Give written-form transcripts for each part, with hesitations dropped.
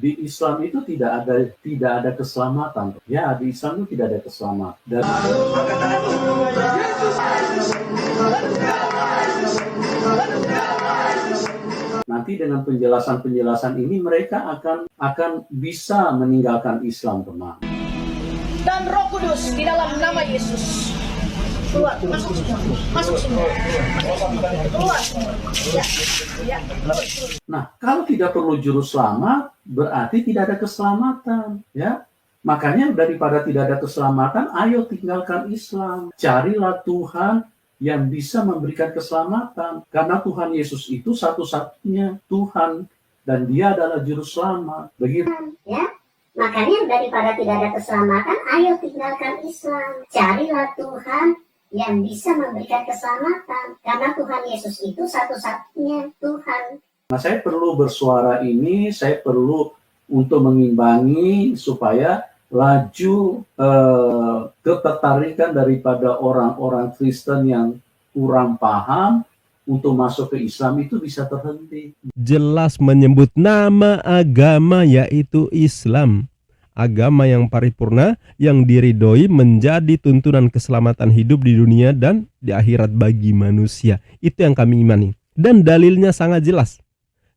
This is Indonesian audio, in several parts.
di Islam itu tidak ada keselamatan. Ya, di Islam itu tidak ada keselamatan. Dan nanti dengan penjelasan-penjelasan ini mereka akan bisa meninggalkan Islam, teman. Dan Roh Kudus di dalam nama Yesus. Keluar, masuk semua. Keluar. Ya. Nah, kalau tidak perlu juru selamat, berarti tidak ada keselamatan, ya. Makanya daripada tidak ada keselamatan, ayo tinggalkan Islam. Carilah Tuhan yang bisa memberikan keselamatan. Karena Tuhan Yesus itu satu-satunya Tuhan dan Dia adalah juru selamat. Begitu. Ya. Makanya daripada tidak ada keselamatan, ayo tinggalkan Islam. Carilah Tuhan yang bisa memberikan keselamatan. Karena Tuhan Yesus itu satu-satunya Tuhan. Nah, saya perlu bersuara ini, saya perlu untuk mengimbangi supaya laju ketertarikan daripada orang-orang Kristen yang kurang paham untuk masuk ke Islam itu bisa terhenti. Jelas menyebut nama agama yaitu Islam. Agama yang paripurna yang diridhoi menjadi tuntunan keselamatan hidup di dunia dan di akhirat bagi manusia. Itu yang kami imani. Dan dalilnya sangat jelas.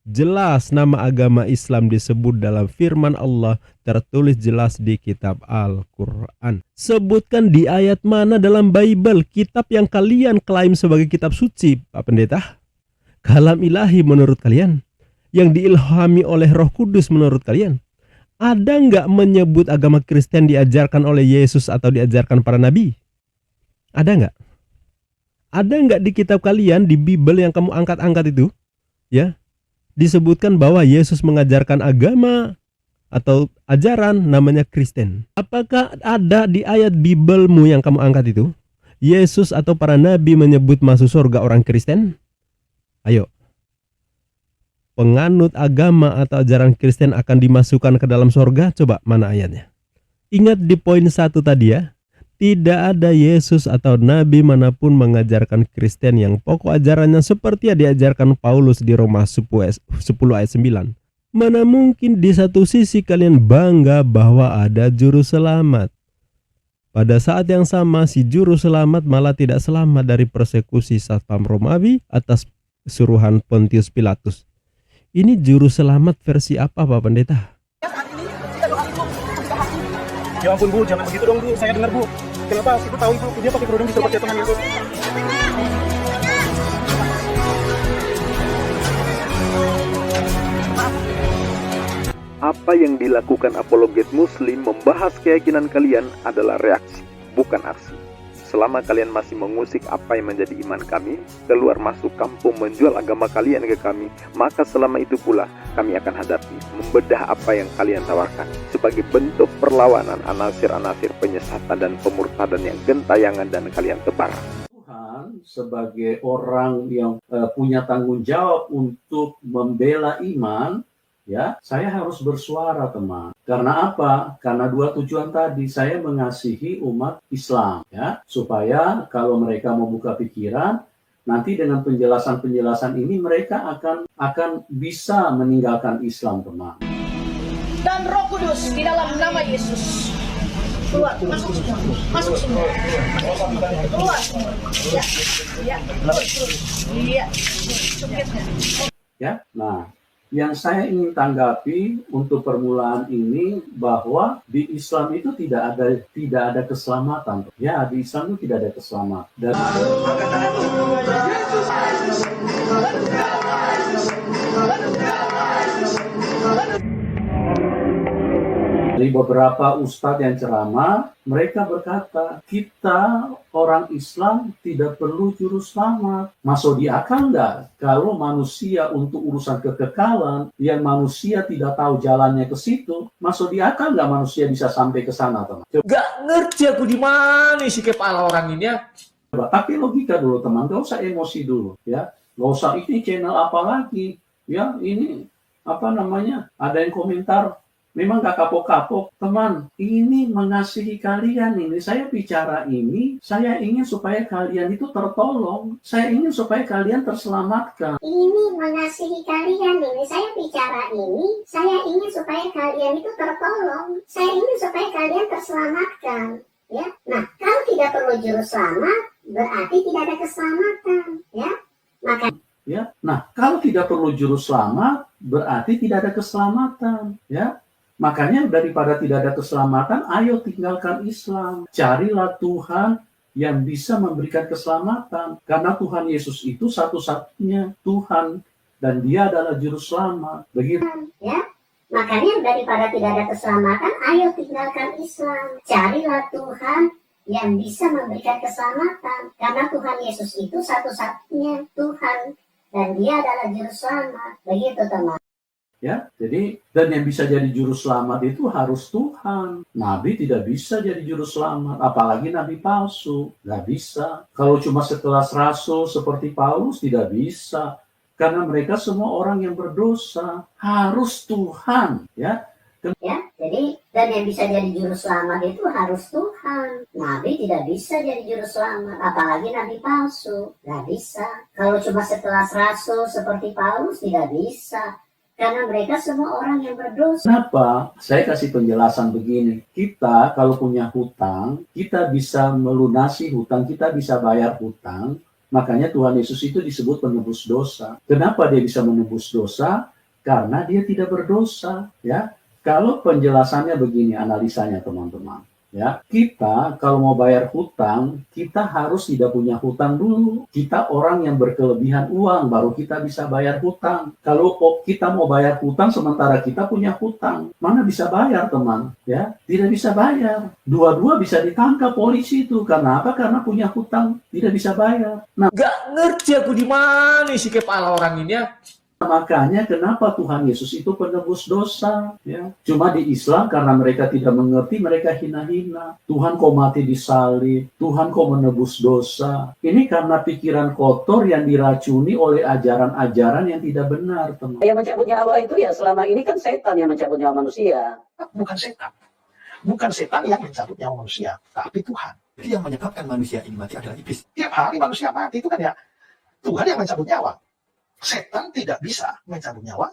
Jelas nama agama Islam disebut dalam firman Allah, tertulis jelas di kitab Al-Quran. Sebutkan di ayat mana dalam Bible, kitab yang kalian klaim sebagai kitab suci, Pak Pendeta? Kalam ilahi menurut kalian? Yang diilhami oleh Roh Kudus menurut kalian? Ada nggak menyebut agama Kristen diajarkan oleh Yesus atau diajarkan para nabi? Ada nggak? Ada nggak di kitab kalian, di Bible yang kamu angkat-angkat itu? Ya, disebutkan bahwa Yesus mengajarkan agama atau ajaran namanya Kristen. Apakah ada di ayat Biblemu yang kamu angkat itu, Yesus atau para nabi menyebut masuk surga orang Kristen? Ayo. Penganut agama atau ajaran Kristen akan dimasukkan ke dalam surga? Coba mana ayatnya? Ingat di poin 1 tadi ya. Tidak ada Yesus atau nabi manapun mengajarkan Kristen yang pokok ajarannya seperti yang diajarkan Paulus di Roma 10 ayat 9. Mana mungkin di satu sisi kalian bangga bahwa ada juru selamat. Pada saat yang sama si juru selamat malah tidak selamat dari persekusi satpam Romawi atas suruhan Pontius Pilatus. Ini juru selamat versi apa, Pak Pendeta? Ya ampun Bu, jangan begitu dong Bu, saya dengar Bu. Kenapa? Siapa tahu Ibu, dia pakai kerudung di tempat jatuhan itu. Apa yang dilakukan apologet muslim membahas keyakinan kalian adalah reaksi, bukan aksi. Selama kalian masih mengusik apa yang menjadi iman kami, keluar masuk kampung menjual agama kalian ke kami, maka selama itu pula kami akan hadapi, membedah apa yang kalian tawarkan sebagai bentuk perlawanan anasir-anasir penyesatan dan pemurtadan yang gentayangan dan kalian tebar. Tuhan sebagai orang yang punya tanggung jawab untuk membela iman, ya, saya harus bersuara, teman. Karena apa? Karena dua tujuan tadi. Saya mengasihi umat Islam, ya, supaya kalau mereka mau buka pikiran, nanti dengan penjelasan-penjelasan ini mereka akan bisa meninggalkan Islam, teman. Dan Roh Kudus di dalam nama Yesus. Keluar, masuk semua. Keluar. Ya. Iya. Ya, nah. Yang saya ingin tanggapi untuk permulaan ini bahwa di Islam itu tidak ada keselamatan. Ya, di Islam itu tidak ada keselamatan. Dan dari beberapa ustadz yang ceramah, mereka berkata, kita orang Islam tidak perlu juru selamat. Masuk di akal nggak? Kalau manusia untuk urusan kekekalan, yang manusia tidak tahu jalannya ke situ, masuk di akal nggak manusia bisa sampai ke sana, teman? Gak ngerti aku di mana sih kepala orang ini ya. Coba pakai logika dulu, teman. Nggak usah emosi dulu, ya. Nggak usah ini channel apa lagi, ya. Ini apa namanya? Ada yang komentar memang gak kapok-kapok. Teman, ini mengasihi kalian ini. Saya bicara ini, saya ingin supaya kalian itu tertolong. Saya ingin supaya kalian terselamatkan. Ini mengasihi kalian ini. Saya bicara ini, saya ingin supaya kalian itu tertolong. Saya ingin supaya kalian terselamatkan. Ya, nah kalau tidak perlu juru selamat, berarti tidak ada keselamatan. Ya, maka Ya, nah kalau tidak perlu juru selamat, berarti tidak ada keselamatan. Ya, makanya daripada tidak ada keselamatan, ayo tinggalkan Islam. Carilah Tuhan yang bisa memberikan keselamatan. Karena Tuhan Yesus itu satu-satunya Tuhan dan Dia adalah juru selamat. Begitu. ya, makanya daripada tidak ada keselamatan, ayo tinggalkan Islam. Carilah Tuhan yang bisa memberikan keselamatan. Karena Tuhan Yesus itu satu-satunya Tuhan dan Dia adalah juru selamat. Begitu teman. Ya, jadi dan yang bisa jadi juru selamat itu harus Tuhan. Nabi tidak bisa jadi juru selamat, apalagi nabi palsu, nggak bisa. Kalau cuma sekelas rasul seperti Paulus tidak bisa, karena mereka semua orang yang berdosa. Harus Tuhan, ya. Ya, jadi dan yang bisa jadi juru selamat itu harus Tuhan. Nabi tidak bisa jadi juru selamat, apalagi nabi palsu, nggak bisa. Kalau cuma sekelas rasul seperti Paulus tidak bisa. Karena mereka semua orang yang berdosa. Kenapa? Saya kasih penjelasan begini. Kita kalau punya hutang, kita bisa melunasi hutang, kita bisa bayar hutang. Makanya Tuhan Yesus itu disebut penebus dosa. Kenapa dia bisa menebus dosa? Karena dia tidak berdosa. Ya, kalau penjelasannya begini, analisanya teman-teman. Ya, kita kalau mau bayar hutang, kita harus tidak punya hutang dulu. Kita orang yang berkelebihan uang, baru kita bisa bayar hutang. Kalau kita mau bayar hutang sementara kita punya hutang, mana bisa bayar teman? Ya, tidak bisa bayar. Dua-dua bisa ditangkap polisi itu. Karena apa? Karena punya hutang, tidak bisa bayar. Nah, Gak ngerti aku di mana si kepala orang ini ya. makanya kenapa Tuhan Yesus itu penebus dosa, ya. Cuma di Islam karena mereka tidak mengerti, mereka hina-hina. Tuhan kok mati di salib, Tuhan kok menebus dosa. Ini karena pikiran kotor yang diracuni oleh ajaran-ajaran yang tidak benar, teman. Yang mencabut nyawa itu ya selama ini kan setan yang mencabut nyawa manusia. Bukan setan. Bukan setan yang mencabut nyawa manusia, tapi Tuhan. Jadi yang menyebabkan manusia ini mati adalah iblis. Tiap hari manusia mati itu kan ya Tuhan yang mencabut nyawa. Setan tidak bisa mencabut nyawa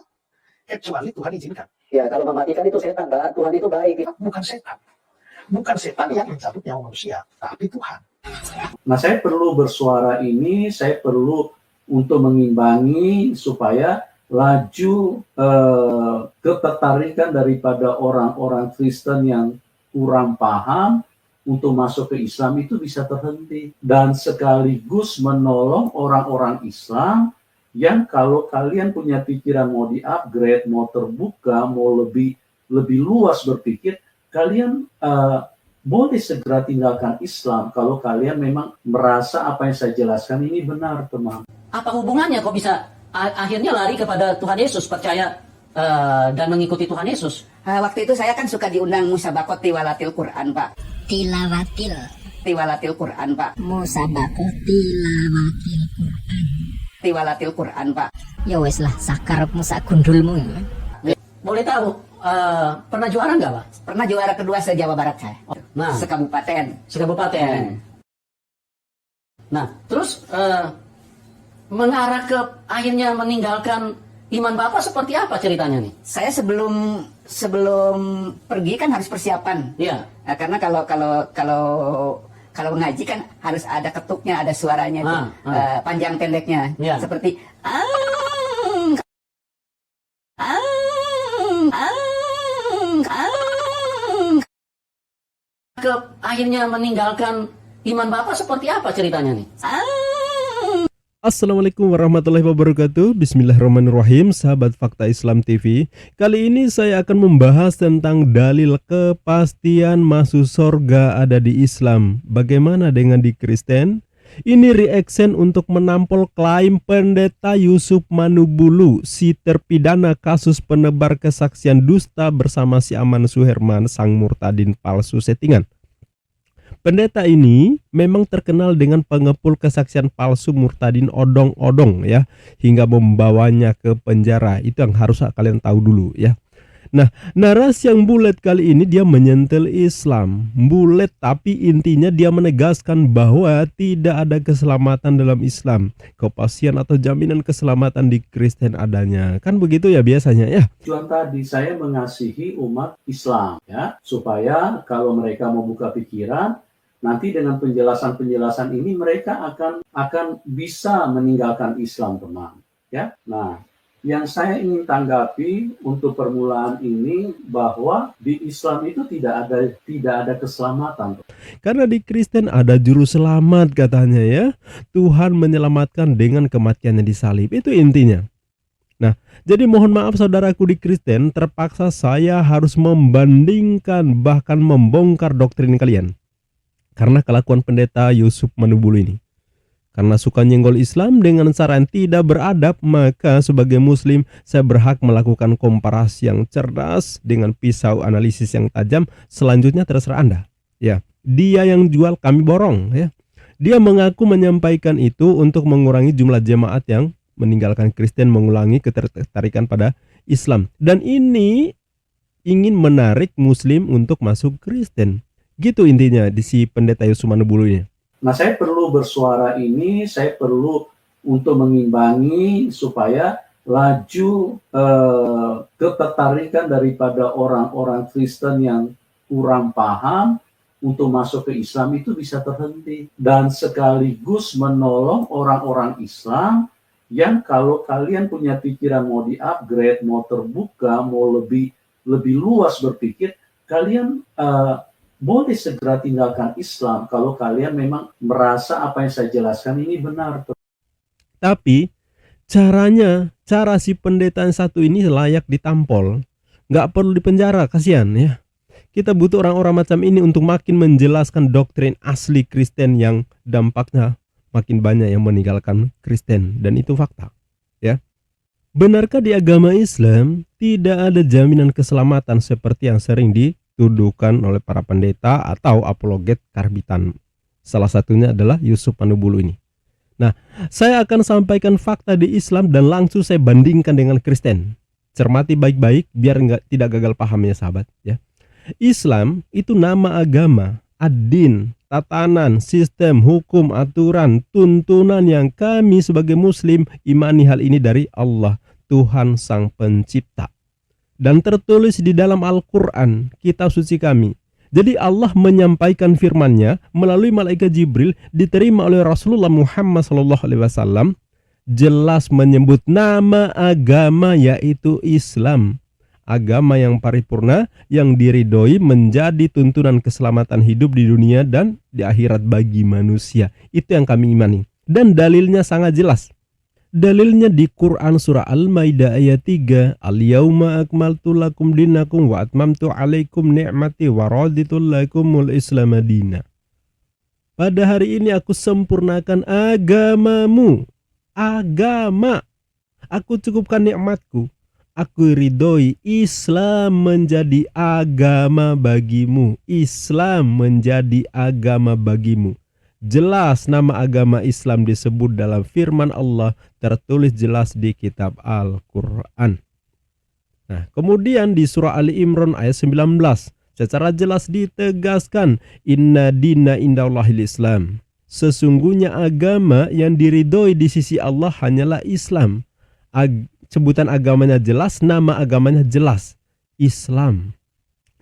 kecuali Tuhan izinkan. Ya kalau mematikan itu setan, Pak. Tuhan itu baik. Bukan setan. Bukan setan yang mencabut nyawa manusia, tapi Tuhan. Nah, saya perlu bersuara ini, saya perlu untuk mengimbangi supaya laju ketertarikan daripada orang-orang Kristen yang kurang paham untuk masuk ke Islam itu bisa terhenti. Dan sekaligus menolong orang-orang Islam yang kalau kalian punya pikiran mau di-upgrade, mau terbuka, mau lebih luas berpikir, kalian boleh segera tinggalkan Islam kalau kalian memang merasa apa yang saya jelaskan ini benar, teman. Apa hubungannya kok bisa akhirnya lari kepada Tuhan Yesus, percaya dan mengikuti Tuhan Yesus? Waktu itu saya kan suka diundang musabakot tiwalatil Quran, Pak. Tiwalatil Quran, Pak. Musabakot tilawatil Quran. Tiwalatil Quran, Pak. Ya wes lah, sakarepmu sak gundulmu. Boleh tahu pernah juara nggak, Pak? Pernah juara kedua se-Jawa Barat saya. Nah, Sekabupaten. Nah, terus mengarah ke akhirnya meninggalkan iman Bapak seperti apa ceritanya nih? Saya sebelum pergi kan harus persiapan. Iya. Nah, karena kalau ngaji kan harus ada ketuknya, ada suaranya itu, panjang pendeknya. Ya. Seperti ke akhirnya meninggalkan iman Bapak seperti apa ceritanya nih? Assalamualaikum warahmatullahi wabarakatuh. Bismillahirrahmanirrahim. Sahabat Fakta Islam TV, kali ini saya akan membahas tentang dalil kepastian masuk surga ada di Islam. Bagaimana dengan di Kristen? Ini reaction untuk menampol klaim Pendeta Yusuf Manubulu, si terpidana kasus penebar kesaksian dusta bersama si Aman Suherman, sang murtadin palsu settingan. Pendeta ini memang terkenal dengan pengepul kesaksian palsu murtadin odong-odong ya, hingga membawanya ke penjara. Itu yang harus kalian tahu dulu ya. Nah, narasi yang bulat kali ini dia menyentil Islam. Bulat tapi intinya dia menegaskan bahwa tidak ada keselamatan dalam Islam. Kepastian atau jaminan keselamatan di Kristen adanya. Kan begitu ya biasanya ya. Tujuan tadi saya mengasihi umat Islam ya, supaya kalau mereka membuka pikiran, nanti dengan penjelasan-penjelasan ini mereka akan bisa meninggalkan Islam, teman. Ya. Nah, yang saya ingin tanggapi untuk permulaan ini bahwa di Islam itu tidak ada keselamatan. Karena di Kristen ada juru selamat katanya ya. Tuhan menyelamatkan dengan kematiannya di salib. Itu intinya. Nah, jadi mohon maaf saudaraku di Kristen, terpaksa saya harus membandingkan bahkan membongkar doktrin kalian. Karena kelakuan pendeta Yusuf Manubulu ini. Karena suka nyenggol Islam dengan cara yang tidak beradab, maka sebagai muslim saya berhak melakukan komparasi yang cerdas dengan pisau analisis yang tajam. Selanjutnya terserah Anda. Ya, dia yang jual, kami borong ya. Dia mengaku menyampaikan itu untuk mengurangi jumlah jemaat yang meninggalkan Kristen, mengulangi ketertarikan pada Islam. Dan ini ingin menarik muslim untuk masuk Kristen. Gitu intinya di si pendeta Yusuf Manubulu ini. Nah, saya perlu bersuara ini, saya perlu untuk mengimbangi supaya laju ketertarikan daripada orang-orang Kristen yang kurang paham untuk masuk ke Islam itu bisa terhenti. Dan sekaligus menolong orang-orang Islam yang kalau kalian punya pikiran mau di-upgrade, mau terbuka, mau lebih luas berpikir, kalian boleh segera tinggalkan Islam kalau kalian memang merasa apa yang saya jelaskan ini benar. Tapi cara si pendeta yang satu ini layak ditampol. Nggak perlu dipenjara, kasihan ya. Kita butuh orang-orang macam ini untuk makin menjelaskan doktrin asli Kristen yang dampaknya makin banyak yang meninggalkan Kristen. Dan itu fakta ya. Benarkah di agama Islam tidak ada jaminan keselamatan seperti yang sering dituduhkan oleh para pendeta atau apologet karbitan? Salah satunya adalah Yusuf Manubulu ini. Nah, saya akan sampaikan fakta di Islam dan langsung saya bandingkan dengan Kristen. Cermati baik-baik biar tidak gagal pahamnya sahabat ya. Islam itu nama agama, ad-din, tatanan, sistem, hukum, aturan, tuntunan yang kami sebagai muslim imani hal ini dari Allah, Tuhan Sang Pencipta. Dan tertulis di dalam Al-Quran, kitab suci kami. Jadi Allah menyampaikan firman-Nya melalui malaikat Jibril, diterima oleh Rasulullah Muhammad SAW, jelas menyebut nama agama yaitu Islam. Agama yang paripurna yang diridhoi menjadi tuntunan keselamatan hidup di dunia dan di akhirat bagi manusia. Itu yang kami imani. Dan dalilnya sangat jelas. Dalilnya di Quran surah Al-Maidah ayat 3, Al-yauma akmaltu lakum dinakum wa atmamtu alaikum ni'mati wa raditu lakumul Islam madina. Pada hari ini aku sempurnakan agamamu. Agama. Aku cukupkan nikmatku. Aku ridhoi Islam menjadi agama bagimu. Islam menjadi agama bagimu. Jelas nama agama Islam disebut dalam firman Allah, tertulis jelas di kitab Al-Quran. Nah, kemudian di surah Ali Imran ayat 19, secara jelas ditegaskan, Inna dina indallahil Islam. Sesungguhnya agama yang diridhoi di sisi Allah hanyalah Islam. Sebutan agamanya jelas, nama agamanya jelas, Islam.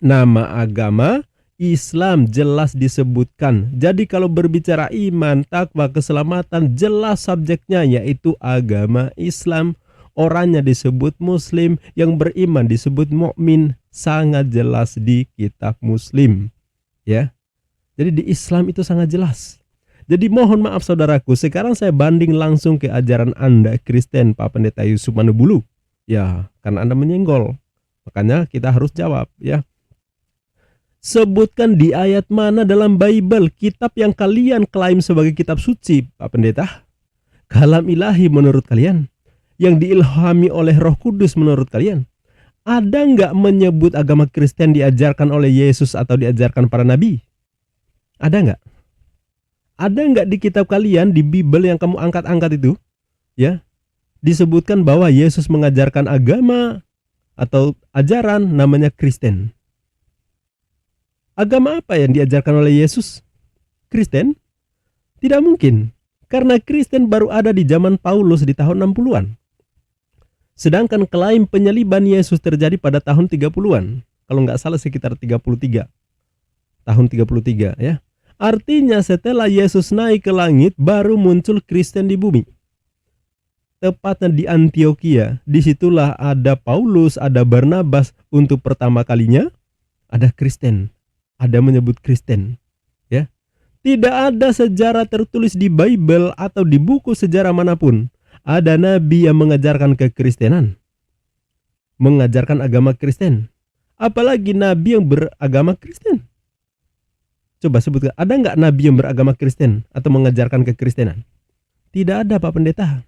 Nama agama Islam jelas disebutkan. Jadi kalau berbicara iman, takwa, keselamatan, jelas subjeknya yaitu agama Islam. Orangnya disebut muslim, yang beriman disebut mukmin. Sangat jelas di kitab Muslim. Ya. Jadi di Islam itu sangat jelas. Jadi mohon maaf saudaraku, sekarang saya banding langsung ke ajaran Anda Kristen Pak Pendeta Yusuf Manubulu. Ya, karena Anda menyenggol. Makanya kita harus jawab ya. Sebutkan di ayat mana dalam Bible, kitab yang kalian klaim sebagai kitab suci, Pak Pendeta, kalam ilahi menurut kalian, yang diilhami oleh Roh Kudus menurut kalian, ada nggak menyebut agama Kristen diajarkan oleh Yesus atau diajarkan para nabi? Ada nggak? Ada nggak di kitab kalian, di Bible yang kamu angkat-angkat itu, ya, disebutkan bahwa Yesus mengajarkan agama atau ajaran namanya Kristen. Agama apa yang diajarkan oleh Yesus? Kristen? Tidak mungkin, karena Kristen baru ada di zaman Paulus di tahun 60-an. Sedangkan klaim penyaliban Yesus terjadi pada tahun 30-an. Kalau nggak salah sekitar 33. Tahun 33 ya. Artinya setelah Yesus naik ke langit baru muncul Kristen di bumi. Tepatnya di Antioquia. Disitulah ada Paulus, ada Barnabas. Untuk pertama kalinya ada Kristen. Ada menyebut Kristen, ya. Tidak ada sejarah tertulis di Bible atau di buku sejarah manapun ada nabi yang mengajarkan kekristenan, mengajarkan agama Kristen, apalagi nabi yang beragama Kristen. Coba sebutkan, ada nggak nabi yang beragama Kristen atau mengajarkan kekristenan? Tidak ada, Pak Pendeta.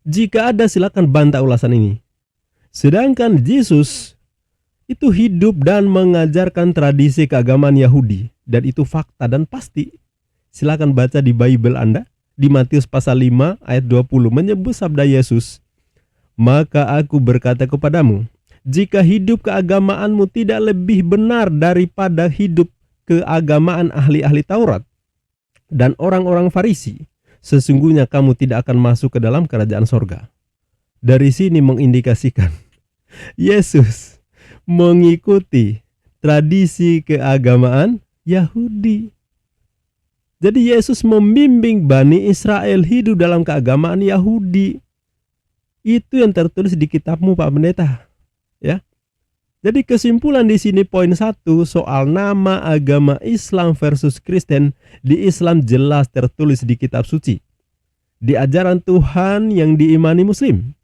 Jika ada, silakan bantah ulasan ini. Sedangkan Yesus itu hidup dan mengajarkan tradisi keagamaan Yahudi, dan itu fakta dan pasti. Silakan baca di Bible Anda, di Matius pasal 5 ayat 20 menyebut sabda Yesus, "Maka aku berkata kepadamu, jika hidup keagamaanmu tidak lebih benar daripada hidup keagamaan ahli-ahli Taurat dan orang-orang Farisi, sesungguhnya kamu tidak akan masuk ke dalam kerajaan sorga." Dari sini mengindikasikan Yesus mengikuti tradisi keagamaan Yahudi. Jadi Yesus membimbing Bani Israel hidup dalam keagamaan Yahudi. Itu yang tertulis di kitabmu, Pak Pendeta. Ya. Jadi kesimpulan di sini poin 1 soal nama agama Islam versus Kristen. Di Islam jelas tertulis di kitab suci. Di ajaran Tuhan yang diimani Muslim.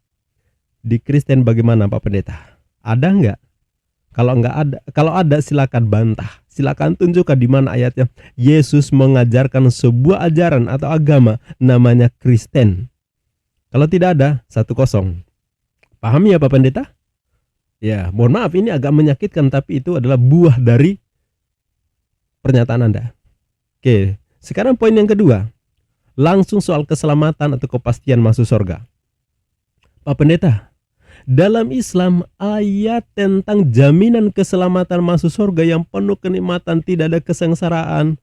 Di Kristen bagaimana, Pak Pendeta? Ada enggak? Kalau ada silakan bantah. Silakan tunjukkan di mana ayatnya Yesus mengajarkan sebuah ajaran atau agama namanya Kristen. Kalau tidak ada, 1-0. Pahami ya Pak Pendeta? Ya, mohon maaf ini agak menyakitkan, tapi itu adalah buah dari pernyataan Anda. Oke, sekarang poin yang kedua. Langsung soal keselamatan atau kepastian masuk surga. Pak Pendeta, dalam Islam ayat tentang jaminan keselamatan masuk surga yang penuh kenikmatan, tidak ada kesengsaraan,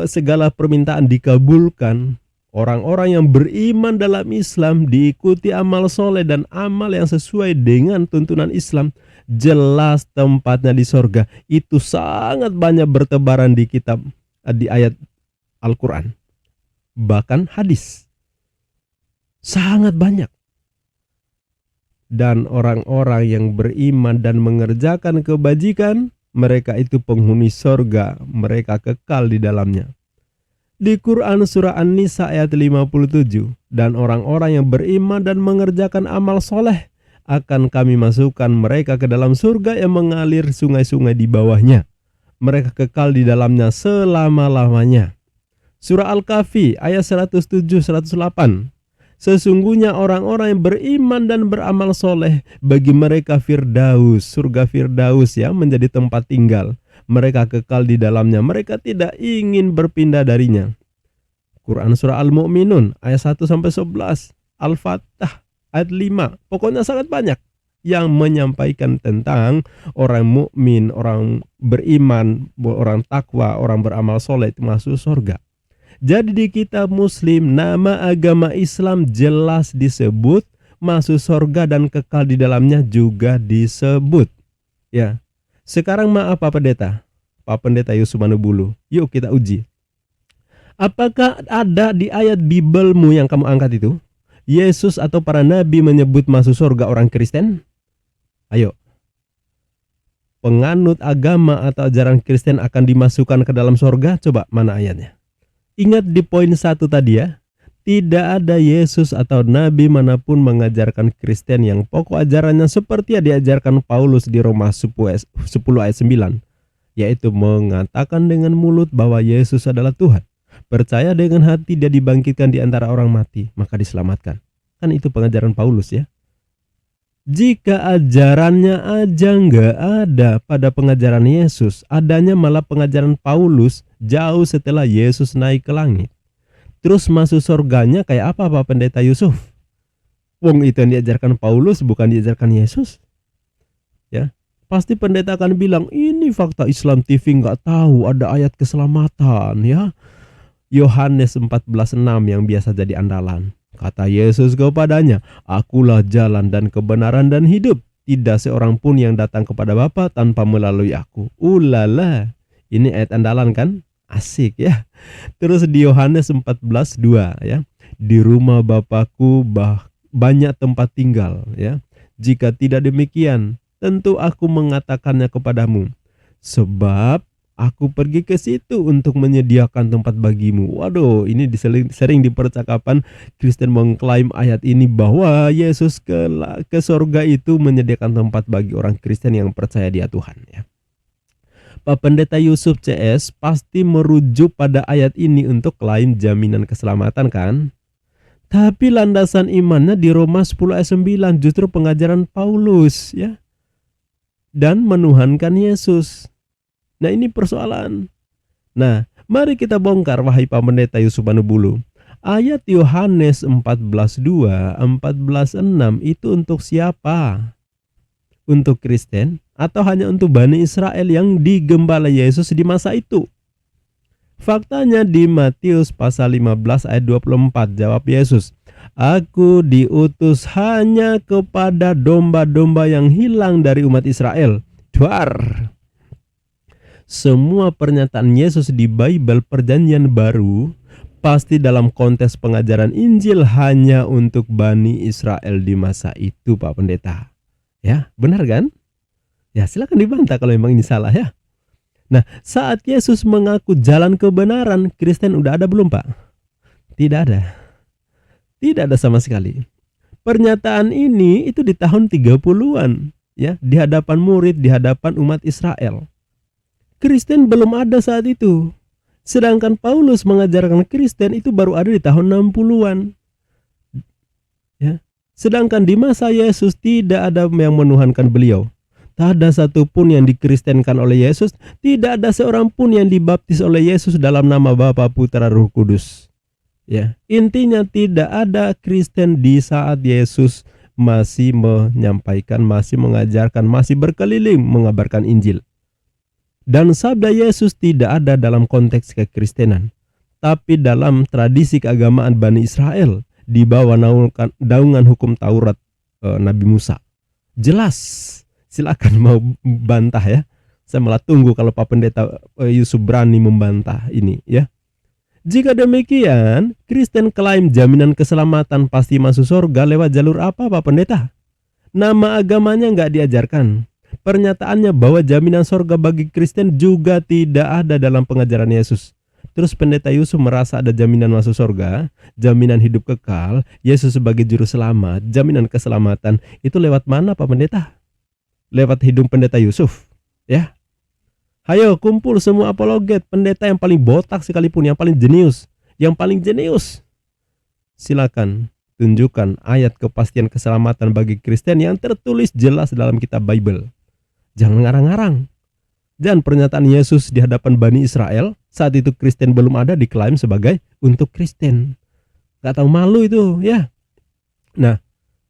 segala permintaan dikabulkan. Orang-orang yang beriman dalam Islam diikuti amal soleh dan amal yang sesuai dengan tuntunan Islam, jelas tempatnya di surga. Itu sangat banyak bertebaran di kitab, di ayat Al-Quran, bahkan hadis. Sangat banyak. Dan orang-orang yang beriman dan mengerjakan kebajikan, mereka itu penghuni surga, mereka kekal di dalamnya. Di Quran surah An-Nisa ayat 57, dan orang-orang yang beriman dan mengerjakan amal soleh, akan kami masukkan mereka ke dalam surga yang mengalir sungai-sungai di bawahnya. Mereka kekal di dalamnya selama-lamanya. Surah Al-Kahfi ayat 107-108. Sesungguhnya orang-orang yang beriman dan beramal soleh, bagi mereka Firdaus, surga Firdaus yang menjadi tempat tinggal. Mereka kekal di dalamnya, mereka tidak ingin berpindah darinya. Quran surah Al-Mu'minun ayat 1-11, Al-Fatah ayat 5. Pokoknya sangat banyak yang menyampaikan tentang orang mukmin, orang beriman, orang takwa, orang beramal soleh itu masuk surga. Jadi di kitab Muslim nama agama Islam jelas disebut, masuk surga dan kekal di dalamnya juga disebut. Ya. Sekarang maaf Pak Pendeta. Pak Pendeta Yusuf Manubulu. Yuk kita uji. Apakah ada di ayat Biblemu yang kamu angkat itu, Yesus atau para nabi menyebut masuk surga orang Kristen? Ayo. Penganut agama atau ajaran Kristen akan dimasukkan ke dalam surga? Coba mana ayatnya? Ingat di poin 1 tadi ya, tidak ada Yesus atau nabi manapun mengajarkan Kristen yang pokok ajarannya seperti yang diajarkan Paulus di Roma 10 ayat 9, yaitu mengatakan dengan mulut bahwa Yesus adalah Tuhan, percaya dengan hati dia dibangkitkan di antara orang mati, maka diselamatkan. Kan itu pengajaran Paulus ya. Jika ajarannya aja nggak ada pada pengajaran Yesus, adanya malah pengajaran Paulus jauh setelah Yesus naik ke langit. Terus masuk surganya kayak apa Pak Pendeta Yusuf? Wong itu yang diajarkan Paulus bukan diajarkan Yesus. ya, pasti pendeta akan bilang, ini fakta Islam TV nggak tahu ada ayat keselamatan ya. Yohanes 14:6 yang biasa jadi andalan. Kata Yesus kepadanya, akulah jalan dan kebenaran dan hidup. Tidak seorang pun yang datang kepada Bapa tanpa melalui aku. Ulala, ini ayat andalan kan? Asik ya. Terus di Yohanes 14:2 ya. Di rumah Bapakku banyak tempat tinggal ya. Jika tidak demikian, tentu aku mengatakannya kepadamu. Sebab aku pergi ke situ untuk menyediakan tempat bagimu. Waduh, ini sering di percakapan Kristen mengklaim ayat ini bahwa Yesus ke surga itu menyediakan tempat bagi orang Kristen yang percaya Dia Tuhan ya. Pak Pendeta Yusuf CS pasti merujuk pada ayat ini untuk klaim jaminan keselamatan kan? Tapi landasan imannya di Roma 10 ayat 9 justru pengajaran Paulus ya. Dan menuhankan Yesus. Nah, ini persoalan. Nah, mari kita bongkar wahai Pak Pendeta Yusuf Manubulu. Ayat Yohanes 14:2, 14:6 itu untuk siapa? Untuk Kristen atau hanya untuk Bani Israel yang digembala Yesus di masa itu? Faktanya di Matius pasal 15 ayat 24 jawab Yesus, aku diutus hanya kepada domba-domba yang hilang dari umat Israel. Duar. Semua pernyataan Yesus di Bible Perjanjian Baru pasti dalam konteks pengajaran Injil hanya untuk Bani Israel di masa itu, Pak Pendeta. Ya, benar kan? Ya, silakan dibantah kalau memang ini salah ya. Nah, saat Yesus mengaku jalan kebenaran, Kristen udah ada belum, Pak? Tidak ada. Tidak ada sama sekali. Pernyataan ini itu di tahun 30-an ya, di hadapan murid, di hadapan umat Israel. Kristen belum ada saat itu. Sedangkan Paulus mengajarkan Kristen itu baru ada di tahun 60-an. Ya. Sedangkan di masa Yesus tidak ada yang menuhankan beliau. Tak ada satupun yang dikristenkan oleh Yesus. Tidak ada seorang pun yang dibaptis oleh Yesus dalam nama Bapa, Putra, Roh Kudus. Ya, intinya tidak ada Kristen di saat Yesus masih menyampaikan, masih mengajarkan, masih berkeliling mengabarkan Injil. Dan sabda Yesus tidak ada dalam konteks kekristenan, tapi dalam tradisi keagamaan Bani Israel di bawah naungan hukum Taurat Nabi Musa. Jelas. Silakan mau bantah ya. Saya malah tunggu kalau Pak Pendeta Yusuf berani membantah ini ya. Jika demikian, Kristen klaim jaminan keselamatan pasti masuk surga lewat jalur apa, Pak Pendeta? Nama agamanya nggak diajarkan. Pernyataannya bahwa jaminan surga bagi Kristen juga tidak ada dalam pengajaran Yesus. Terus Pendeta Yusuf merasa ada jaminan masuk surga, jaminan hidup kekal, Yesus sebagai juru selamat, jaminan keselamatan. Itu lewat mana, Pak Pendeta? Lewat hidung Pendeta Yusuf ya. Hayo kumpul semua apologet, pendeta yang paling botak sekalipun, yang paling jenius, silakan tunjukkan ayat kepastian keselamatan bagi Kristen yang tertulis jelas dalam kitab Bible. Jangan ngarang-ngarang. Dan pernyataan Yesus di hadapan Bani Israel saat itu Kristen belum ada diklaim sebagai untuk Kristen. Gak tahu malu itu ya. Nah,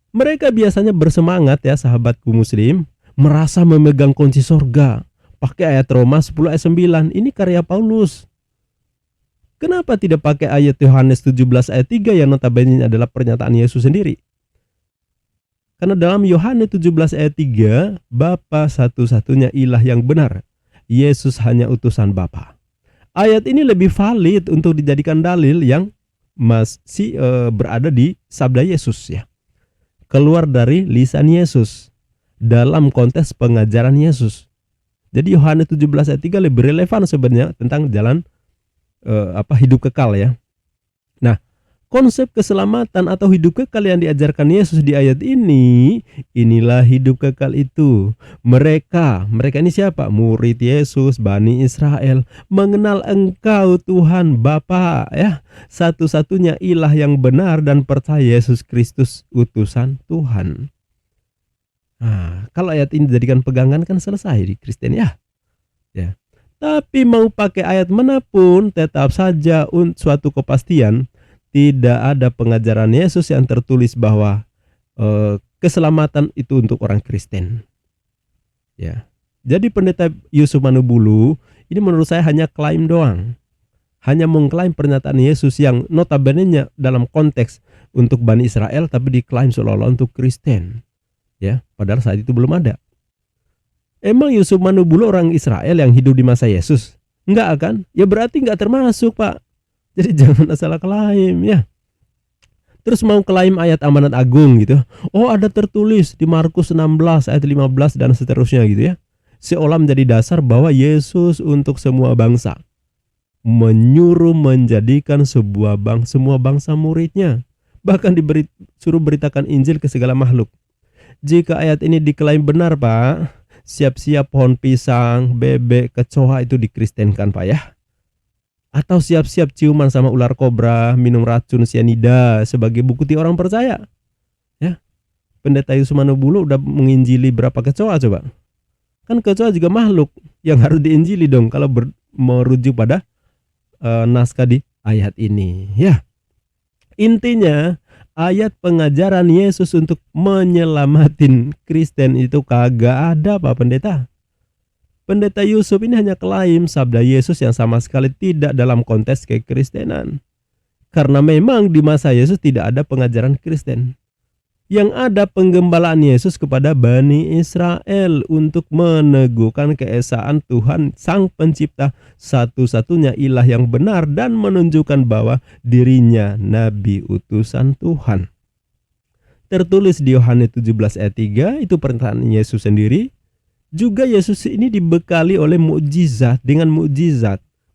mereka biasanya bersemangat ya sahabatku muslim, merasa memegang kunci surga. Pakai ayat Roma 10 ayat 9. Ini karya Paulus. Kenapa tidak pakai ayat Yohanes 17 ayat 3 yang notabene adalah pernyataan Yesus sendiri? Karena dalam Yohanes 17 ayat 3, Bapa satu-satunya ilah yang benar. Yesus hanya utusan Bapa. Ayat ini lebih valid untuk dijadikan dalil yang masih berada di sabda Yesus ya. Keluar dari lisan Yesus. Dalam konteks pengajaran Yesus. Jadi Yohanes 17 ayat 3 lebih relevan sebenarnya tentang jalan hidup kekal ya. Nah, konsep keselamatan atau hidup kekal yang diajarkan Yesus di ayat ini, inilah hidup kekal itu. Mereka ini siapa? Murid Yesus, Bani Israel, mengenal Engkau Tuhan Bapa ya, satu-satunya ilah yang benar dan percaya Yesus Kristus utusan Tuhan. Nah, kalau ayat ini dijadikan pegangan kan selesai di Kristen ya. Ya. Tapi mau pakai ayat manapun tetap saja suatu kepastian tidak ada pengajaran Yesus yang tertulis bahwa keselamatan itu untuk orang Kristen. Ya. Jadi pendeta Yusuf Manubulu ini menurut saya hanya klaim doang. Hanya mengklaim pernyataan Yesus yang notabene dalam konteks untuk Bani Israel tapi diklaim seolah-olah untuk Kristen. Ya, padahal saat itu belum ada. Emang Yusuf Manubulu orang Israel yang hidup di masa Yesus? Enggak kan? Ya berarti enggak termasuk, Pak. Jadi jangan asal klaim ya. Terus mau klaim ayat amanat agung gitu. Oh, ada tertulis di Markus 16 ayat 15 dan seterusnya gitu ya. Seolah menjadi dasar bahwa Yesus untuk semua bangsa. Menyuruh menjadikan semua bangsa muridnya. Bahkan suruh beritakan Injil ke segala makhluk. Jika ayat ini diklaim benar, Pak, siap-siap pohon pisang, bebek, kecoa itu dikristenkan, Pak ya. Atau siap-siap ciuman sama ular kobra, minum racun sianida sebagai bukti orang percaya. Ya. Pendeta Yusuf Manubulu udah menginjili berapa kecoa coba? Kan kecoa juga makhluk yang harus diinjili dong kalau merujuk pada naskah di ayat ini. Ya. Intinya ayat pengajaran Yesus untuk menyelamatin Kristen itu kagak ada, Pak Pendeta. Pendeta Yusuf ini hanya klaim sabda Yesus yang sama sekali tidak dalam konteks kekristenan. Karena memang di masa Yesus tidak ada pengajaran Kristen. Yang ada penggembalaan Yesus kepada Bani Israel untuk meneguhkan keesaan Tuhan Sang Pencipta, satu-satunya ilah yang benar, dan menunjukkan bahwa dirinya Nabi utusan Tuhan. Tertulis di Yohanes 17 ayat 3, itu pernyataan Yesus sendiri. Juga Yesus ini dibekali oleh mukjizat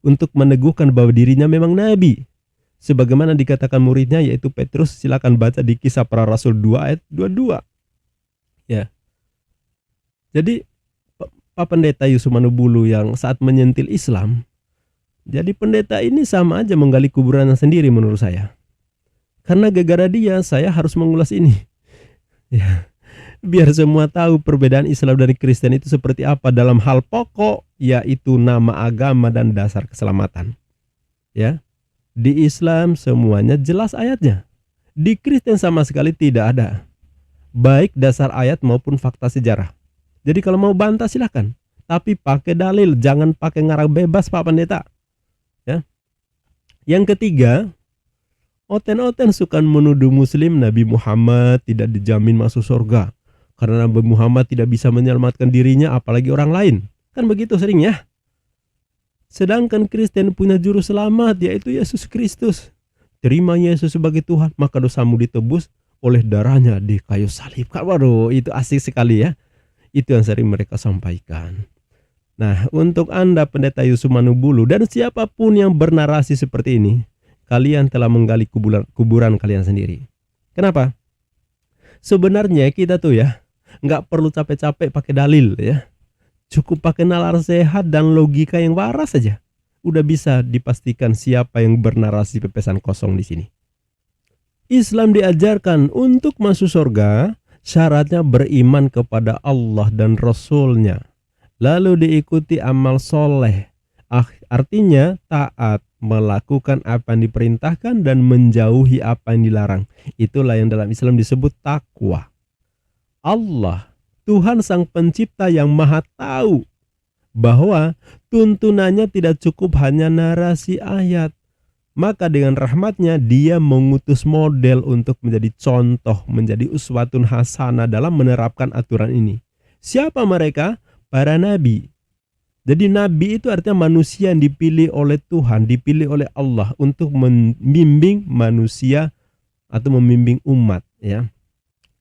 untuk meneguhkan bahwa dirinya memang nabi. Sebagaimana dikatakan muridnya yaitu Petrus, silakan baca di Kisah Para Rasul 2 ayat 22. Ya. Jadi Pak Pendeta Yusuf Manubulu yang saat menyentil Islam, jadi pendeta ini sama aja menggali kuburannya sendiri menurut saya. Karena gara-gara dia saya harus mengulas ini. Ya. Biar semua tahu perbedaan Islam dari Kristen itu seperti apa dalam hal pokok, yaitu nama agama dan dasar keselamatan. Ya, di Islam semuanya jelas ayatnya. Di Kristen sama sekali tidak ada, baik dasar ayat maupun fakta sejarah. Jadi kalau mau bantah silakan, tapi pakai dalil, jangan pakai ngarang bebas, Pak Pendeta. Ya. Yang ketiga, oten-oten suka menuduh Muslim Nabi Muhammad tidak dijamin masuk surga. Karena Nabi Muhammad tidak bisa menyelamatkan dirinya apalagi orang lain. Kan begitu seringnya. Sedangkan Kristen punya juru selamat yaitu Yesus Kristus. Terima Yesus sebagai Tuhan, maka dosamu ditebus oleh darahnya di kayu salib. Waduh, itu asik sekali ya. Itu yang sering mereka sampaikan. Nah, untuk Anda Pendeta Yusuf Manubulu dan siapapun yang bernarasi seperti ini, kalian telah menggali kuburan kalian sendiri. Kenapa? Sebenarnya kita tuh ya nggak perlu capek-capek pakai dalil ya. Cukup pakai nalar sehat dan logika yang waras saja. Udah bisa dipastikan siapa yang bernarasi pepesan kosong di sini. Islam diajarkan untuk masuk surga, syaratnya beriman kepada Allah dan Rasul-Nya. Lalu diikuti amal soleh. Artinya taat, melakukan apa yang diperintahkan dan menjauhi apa yang dilarang. Itulah yang dalam Islam disebut takwa. Allah, Tuhan Sang Pencipta yang Maha Tahu bahwa tuntunannya tidak cukup hanya narasi ayat. Maka dengan rahmatnya dia mengutus model untuk menjadi contoh, menjadi uswatun hasanah dalam menerapkan aturan ini. Siapa mereka? Para nabi. Jadi nabi itu artinya manusia yang dipilih oleh Tuhan, dipilih oleh Allah untuk membimbing manusia atau membimbing umat ya.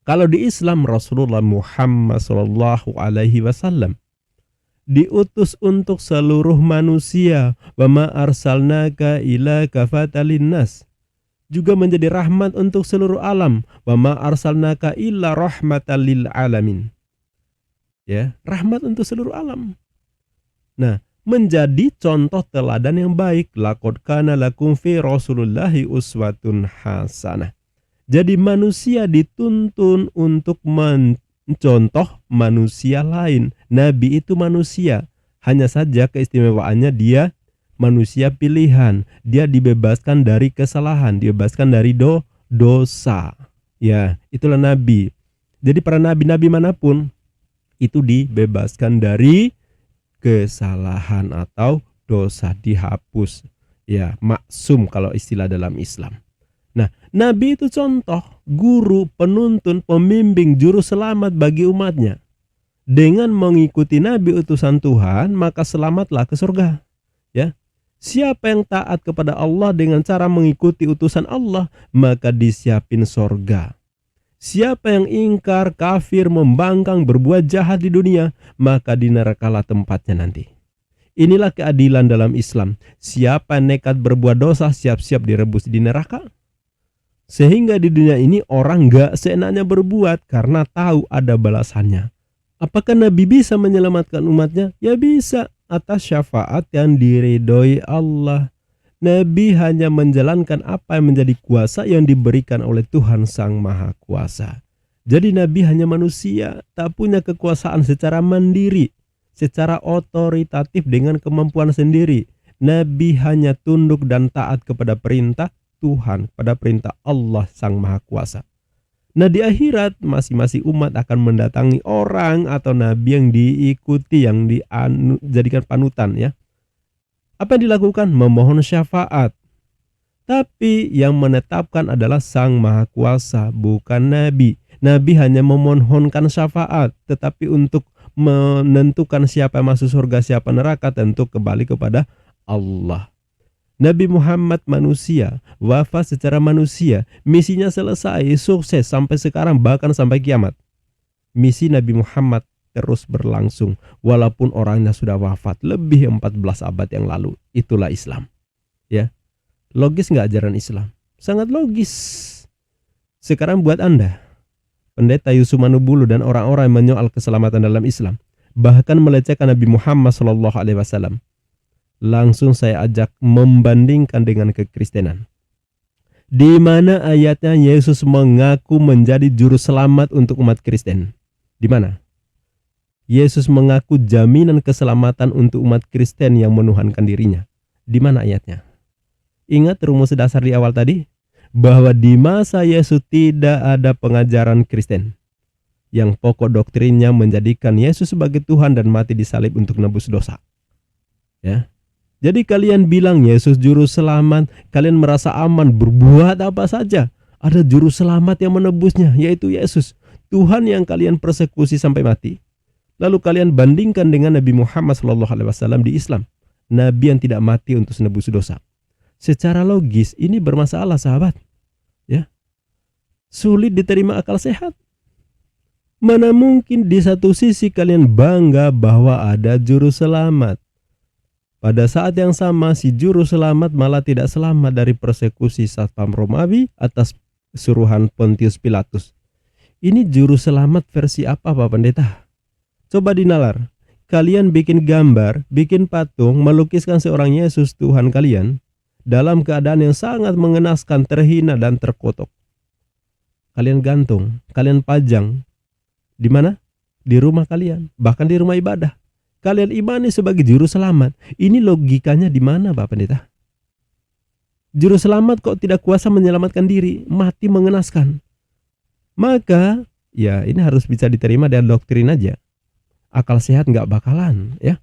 Kalau di Islam Rasulullah Muhammad SAW diutus untuk seluruh manusia, wa ma arsalnaka ila kafatan linnas, juga menjadi rahmat untuk seluruh alam, wa ma arsalnaka illa rahmatan lil alamin. Ya, rahmat untuk seluruh alam. Nah, menjadi contoh teladan yang baik. Laqad kana lakum fi Rasulillahi uswatun hasanah. Jadi manusia dituntun untuk mencontoh manusia lain. Nabi itu manusia. Hanya saja keistimewaannya dia manusia pilihan. Dia dibebaskan dari kesalahan, dibebaskan dari dosa. Ya, itulah nabi. Jadi para nabi-nabi manapun itu dibebaskan dari kesalahan atau dosa, dihapus. Ya, maksum kalau istilah dalam Islam. Nah, Nabi itu contoh, guru, penuntun, pembimbing, juru selamat bagi umatnya. Dengan mengikuti Nabi utusan Tuhan, maka selamatlah ke surga. Ya. Siapa yang taat kepada Allah dengan cara mengikuti utusan Allah, maka disiapin surga. Siapa yang ingkar, kafir, membangkang, berbuat jahat di dunia, maka di nerakalah tempatnya nanti. Inilah keadilan dalam Islam. Siapa nekat berbuat dosa, siap-siap direbus di neraka. Sehingga di dunia ini orang gak seenaknya berbuat karena tahu ada balasannya. Apakah Nabi bisa menyelamatkan umatnya? Ya bisa, atas syafaat yang diridhoi Allah. Nabi hanya menjalankan apa yang menjadi kuasa yang diberikan oleh Tuhan Sang Maha Kuasa. Jadi Nabi hanya manusia, tak punya kekuasaan secara mandiri, secara otoritatif dengan kemampuan sendiri. Nabi hanya tunduk dan taat kepada perintah Tuhan, pada perintah Allah Sang Maha Kuasa. Nah, di akhirat masing-masing umat akan mendatangi orang atau nabi yang diikuti, yang dijadikan panutan, ya. Apa yang dilakukan? Memohon syafaat. Tapi yang menetapkan adalah Sang Maha Kuasa, bukan nabi. Nabi hanya memohonkan syafaat, tetapi untuk menentukan siapa yang masuk surga, siapa neraka, tentu kembali kepada Allah. Nabi Muhammad manusia, wafat secara manusia, misinya selesai, sukses sampai sekarang, bahkan sampai kiamat. Misi Nabi Muhammad terus berlangsung walaupun orangnya sudah wafat lebih 14 abad yang lalu. Itulah Islam. Ya. Logis nggak ajaran Islam? Sangat logis. Sekarang buat Anda, Pendeta Yusuf Manubulu dan orang-orang yang menyoal keselamatan dalam Islam, bahkan melecehkan Nabi Muhammad SAW, langsung saya ajak membandingkan dengan kekristenan. Di mana ayatnya Yesus mengaku menjadi juru selamat untuk umat Kristen? Di mana? Yesus mengaku jaminan keselamatan untuk umat Kristen yang menuhankan dirinya. Di mana ayatnya? Ingat rumus dasar di awal tadi? Bahwa di masa Yesus tidak ada pengajaran Kristen yang pokok doktrinnya menjadikan Yesus sebagai Tuhan dan mati disalib untuk nebus dosa. Ya. Jadi kalian bilang Yesus juru selamat, kalian merasa aman berbuat apa saja. Ada juru selamat yang menebusnya, yaitu Yesus, Tuhan yang kalian persekusi sampai mati. Lalu kalian bandingkan dengan Nabi Muhammad SAW di Islam, Nabi yang tidak mati untuk menebus dosa. Secara logis ini bermasalah, sahabat. Ya. Sulit diterima akal sehat. Mana mungkin di satu sisi kalian bangga bahwa ada juru selamat, pada saat yang sama si juru selamat malah tidak selamat dari persekusi Satpam Romawi atas suruhan Pontius Pilatus. Ini juru selamat versi apa, Pak Pendeta? Coba dinalar. Kalian bikin gambar, bikin patung, melukiskan seorang Yesus Tuhan kalian dalam keadaan yang sangat mengenaskan, terhina dan terkutuk. Kalian gantung, kalian pajang. Di mana? Di rumah kalian, bahkan di rumah ibadah. Kalian imani sebagai juru selamat. Ini logikanya di mana, Pak Pendeta? Juru selamat kok tidak kuasa menyelamatkan diri, mati mengenaskan. Maka, ya ini harus bisa diterima dari doktrin aja. Akal sehat nggak bakalan, ya.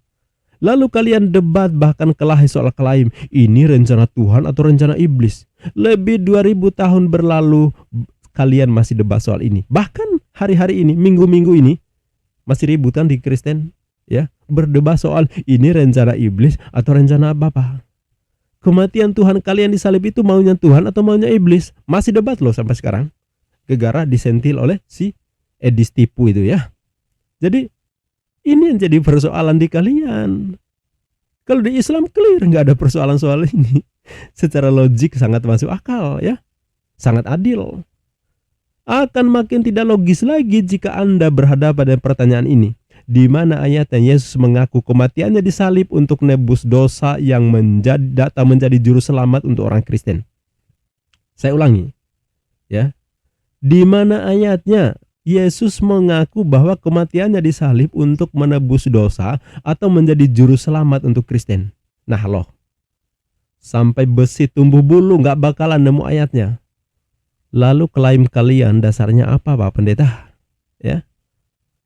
Lalu kalian debat bahkan kelahi soal klaim ini rencana Tuhan atau rencana iblis. Lebih 2000 tahun berlalu kalian masih debat soal ini. Bahkan hari-hari ini, minggu-minggu ini masih ributan di Kristen, ya, berdebat soal ini rencana iblis atau rencana Bapa. Kematian Tuhan kalian disalib itu maunya Tuhan atau maunya iblis? Masih debat loh sampai sekarang. Gegara disentil oleh si Edis tipu itu, ya. Jadi ini yang jadi persoalan di kalian. Kalau di Islam clear, nggak ada persoalan soal ini. Secara logik sangat masuk akal, ya. Sangat adil. Akan makin tidak logis lagi jika Anda berhadapan dengan pertanyaan ini. Di mana ayatnya Yesus mengaku kematiannya disalib untuk nebus dosa yang menjadi juru selamat untuk orang Kristen. Saya ulangi, ya. Di mana ayatnya Yesus mengaku bahwa kematiannya disalib untuk menebus dosa atau menjadi juru selamat untuk Kristen. Nah loh, sampai besi tumbuh bulu nggak bakalan nemu ayatnya. Lalu klaim kalian dasarnya apa, Pak Pendeta? Ya,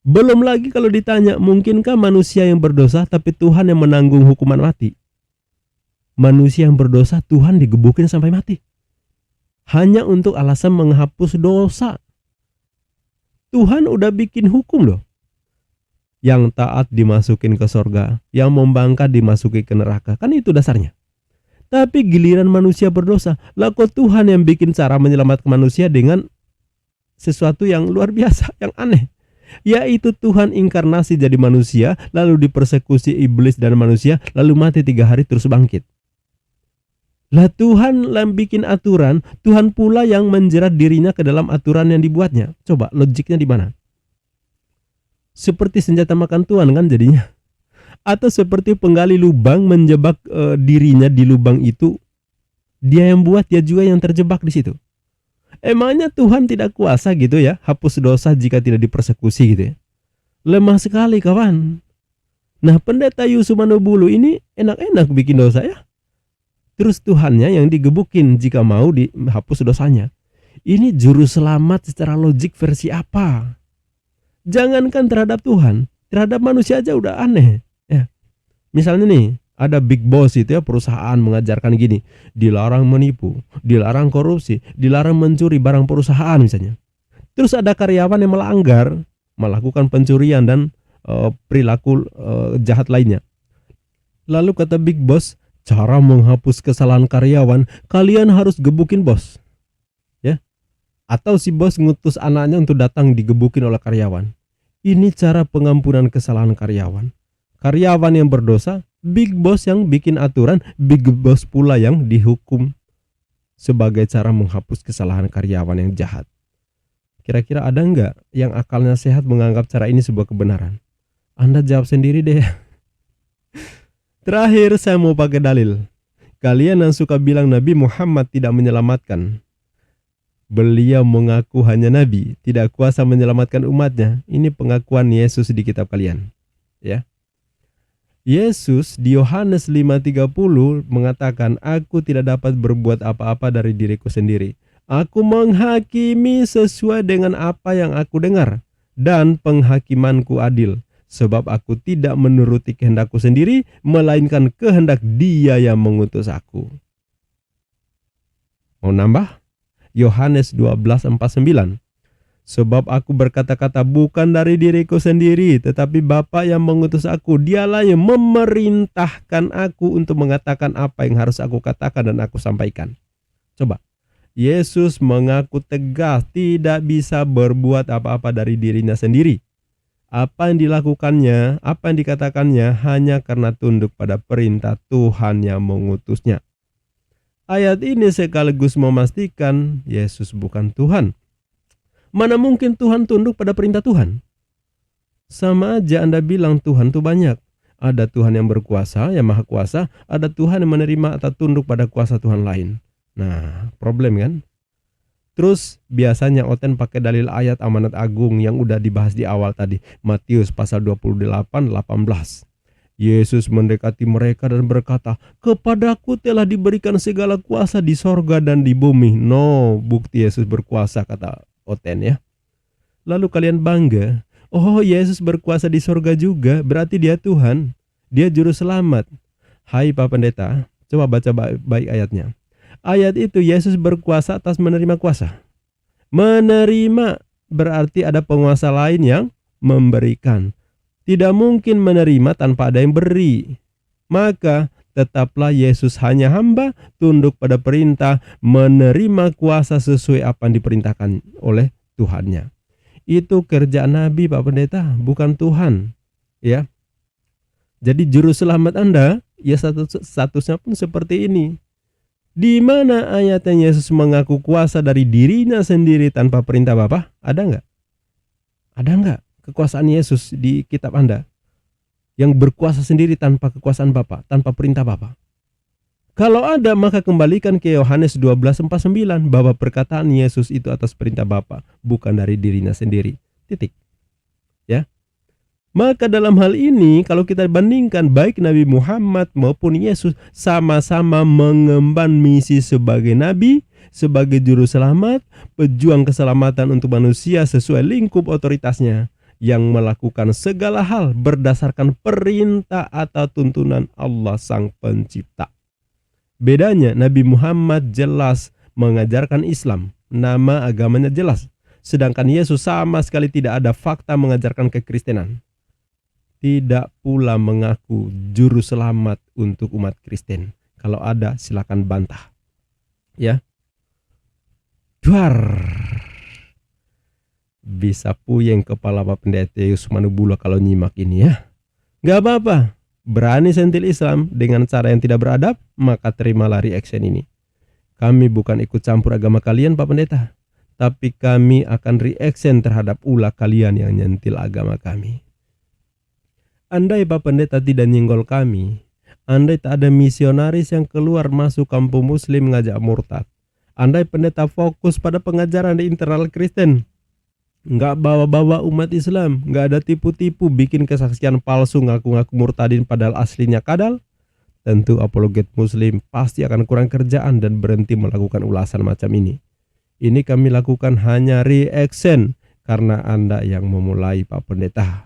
Belum lagi kalau ditanya, mungkinkah manusia yang berdosa tapi Tuhan yang menanggung hukuman mati? Manusia yang berdosa Tuhan digebukin sampai mati. Hanya untuk alasan menghapus dosa. Tuhan udah bikin hukum loh. Yang taat dimasukin ke sorga, yang membangkang dimasuki ke neraka. Kan itu dasarnya. Tapi giliran manusia berdosa, lah kok Tuhan yang bikin cara menyelamatkan manusia dengan sesuatu yang luar biasa, yang aneh. Yaitu Tuhan inkarnasi jadi manusia, lalu dipersekusi iblis dan manusia, lalu mati 3 hari terus bangkit. Lah Tuhan yang bikin aturan, Tuhan pula yang menjerat dirinya ke dalam aturan yang dibuatnya. Coba logiknya di mana? Seperti senjata makan Tuhan kan jadinya. Atau seperti penggali lubang menjebak dirinya di lubang itu. Dia yang buat, dia juga yang terjebak di situ. Emangnya Tuhan tidak kuasa gitu ya, hapus dosa jika tidak dipersekusi gitu ya? Lemah sekali kawan. Nah, Pendeta Yusuf Manobulu ini enak-enak bikin dosa ya. Terus Tuhannya yang digebukin jika mau dihapus dosanya. Ini juru selamat secara logik versi apa? Jangankan terhadap Tuhan, terhadap manusia aja udah aneh. Ya. Misalnya nih, ada big boss itu ya, perusahaan mengajarkan gini, dilarang menipu, dilarang korupsi, dilarang mencuri barang perusahaan misalnya. Terus ada karyawan yang melanggar, melakukan pencurian dan perilaku jahat lainnya. Lalu kata big boss, cara menghapus kesalahan karyawan, kalian harus gebukin bos. Ya. Atau si bos ngutus anaknya untuk datang digebukin oleh karyawan. Ini cara pengampunan kesalahan karyawan. Karyawan yang berdosa, big boss yang bikin aturan, big boss pula yang dihukum sebagai cara menghapus kesalahan karyawan yang jahat. Kira-kira ada nggak yang akalnya sehat menganggap cara ini sebuah kebenaran? Anda jawab sendiri deh. Terakhir saya mau pakai dalil. Kalian yang suka bilang Nabi Muhammad tidak menyelamatkan. Beliau mengaku hanya Nabi, tidak kuasa menyelamatkan umatnya. Ini pengakuan Yesus di kitab kalian. Ya. Yesus di Yohanes 5:30 mengatakan, aku tidak dapat berbuat apa-apa dari diriku sendiri. Aku menghakimi sesuai dengan apa yang aku dengar. Dan penghakimanku adil. Sebab aku tidak menuruti kehendakku sendiri, melainkan kehendak Dia yang mengutus aku. Mau nambah? Yohanes 12:49. Sebab aku berkata-kata bukan dari diriku sendiri, tetapi Bapa yang mengutus aku, Dialah yang memerintahkan aku untuk mengatakan apa yang harus aku katakan dan aku sampaikan. Coba. Yesus mengaku tegas tidak bisa berbuat apa-apa dari dirinya sendiri. Apa yang dilakukannya, apa yang dikatakannya hanya karena tunduk pada perintah Tuhan yang mengutusnya. Ayat ini sekaligus memastikan Yesus bukan Tuhan. Mana mungkin Tuhan tunduk pada perintah Tuhan? Sama aja Anda bilang Tuhan itu banyak. Ada Tuhan yang berkuasa, yang maha kuasa. Ada Tuhan yang menerima atau tunduk pada kuasa Tuhan lain. Nah, problem kan? Terus biasanya Oten pakai dalil ayat amanat agung yang udah dibahas di awal tadi. Matius pasal 28:18. Yesus mendekati mereka dan berkata, kepadaku telah diberikan segala kuasa di sorga dan di bumi. No, bukti Yesus berkuasa, kata Oten ya. Lalu kalian bangga, oh Yesus berkuasa di sorga juga, berarti Dia Tuhan. Dia juru selamat. Hai Pak Pendeta, coba baca baik ayatnya. Ayat itu Yesus berkuasa atas menerima kuasa. Menerima berarti ada penguasa lain yang memberikan. Tidak mungkin menerima tanpa ada yang beri. Maka tetaplah Yesus hanya hamba, tunduk pada perintah, menerima kuasa sesuai apa yang diperintahkan oleh Tuhannya. Itu kerjaan Nabi Pak Pendeta, bukan Tuhan. Ya. Jadi juru selamat Anda ya statusnya pun seperti ini. Di mana ayatnya Yesus mengaku kuasa dari dirinya sendiri tanpa perintah Bapa? Ada nggak? Ada nggak kekuasaan Yesus di kitab Anda? Yang berkuasa sendiri tanpa kekuasaan Bapa, tanpa perintah Bapa. Kalau ada, maka kembalikan ke Yohanes 12:49 bahwa perkataan Yesus itu atas perintah Bapa, bukan dari dirinya sendiri. Titik. Ya. Maka dalam hal ini kalau kita bandingkan baik Nabi Muhammad maupun Yesus sama-sama mengemban misi sebagai Nabi, sebagai juru selamat, pejuang keselamatan untuk manusia sesuai lingkup otoritasnya. yang melakukan segala hal berdasarkan perintah atau tuntunan Allah Sang Pencipta. Bedanya, Nabi Muhammad jelas mengajarkan Islam, nama agamanya jelas. Sedangkan Yesus sama sekali tidak ada fakta mengajarkan kekristenan. Tidak pula mengaku juru selamat untuk umat Kristen. Kalau ada, silakan bantah. Ya. Duar. Bisa puyeng kepala Pak Pendeta Yusuf Manubula kalau nyimak ini ya. Gak apa-apa. Berani sentil Islam dengan cara yang tidak beradab, maka terimalah reaction ini. Kami bukan ikut campur agama kalian Pak Pendeta, tapi kami akan reaction terhadap ulah kalian yang nyentil agama kami. Andai Pak Pendeta tidak nyenggol kami, andai tak ada misionaris yang keluar masuk kampung muslim ngajak murtad, andai pendeta fokus pada pengajaran di internal Kristen, nggak bawa-bawa umat Islam, nggak ada tipu-tipu bikin kesaksian palsu ngaku-ngaku murtadin padahal aslinya kadal, tentu apologet muslim pasti akan kurang kerjaan dan berhenti melakukan ulasan macam ini. Ini kami lakukan hanya reaction karena Anda yang memulai Pak Pendeta.